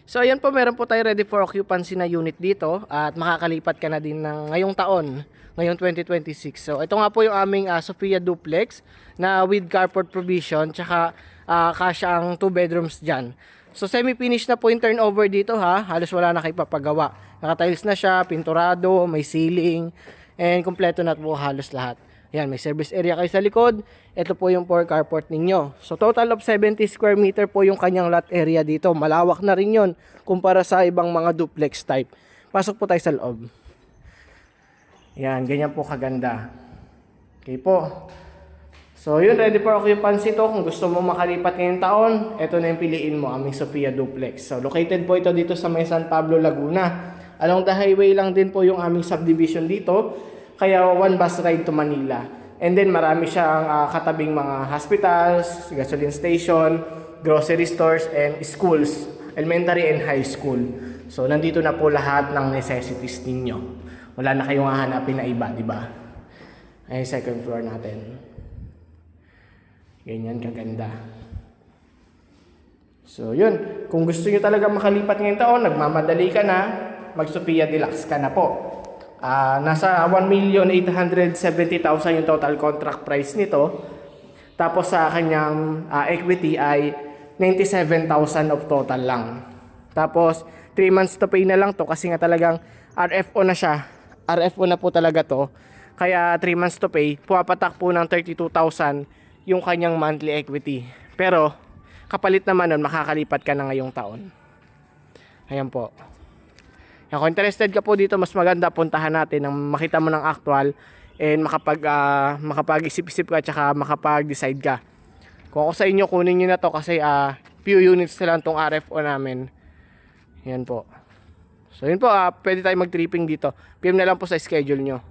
So ayan po, meron po tayo ready for occupancy na unit dito at makakalipat ka na din ng ngayong taon, ngayong 2026. So ito nga po yung aming Sophia Duplex na with carport provision, tsaka kasya ang 2 bedrooms dyan. So semi-finish na po yung turnover dito ha, halos wala na kayo papagawa. Naka-tiles na siya, pinturado, may ceiling, and kompleto na po halos lahat. Yan, may service area kayo sa likod. Ito po yung 4 carport ninyo. So total of 70 square meter po yung kanyang lot area dito. Malawak na rin yon kumpara sa ibang mga duplex type. Pasok po tayo sa loob. Yan, ganyan po kaganda. Okay po. So yun, ready for occupancy to. Kung gusto mo makalipat ngayong taon, ito na yung piliin mo, aming Sophia Duplex. So located po ito dito sa may San Pablo, Laguna. Along the highway lang din po yung aming subdivision dito. Kaya 1 bus ride to Manila. And then marami siyang katabing mga hospitals, gasoline station, grocery stores, and schools, elementary and high school. So nandito na po lahat ng necessities ninyo. Wala na kayong hahanapin na iba, di ba? Ay, second floor natin. Ganyan kaganda. So yun, kung gusto nyo talaga makalipat ngayong taon, nagmamadali ka na, mag Sophia Deluxe ka na po. Nasa 1,870,000 yung total contract price nito. Tapos sa kanyang equity ay 97,000 of total lang. Tapos 3 months to pay na lang to kasi nga talagang RFO na siya. RFO na po talaga to. Kaya 3 months to pay, pumapatak po ng 32,000 yung kanyang monthly equity. Pero kapalit naman nun, makakalipat ka na ngayong taon. Ayan po. Kung interested ka po dito, mas maganda puntahan natin nang makita mo ng actual and makapag-isip-isip ka at makapag-decide ka. Kung ako sa inyo, kunin nyo na to kasi few units na lang tong RFO namin. Yan po. So yun po, pwede tayo mag-tripping dito. PM na lang po sa schedule nyo.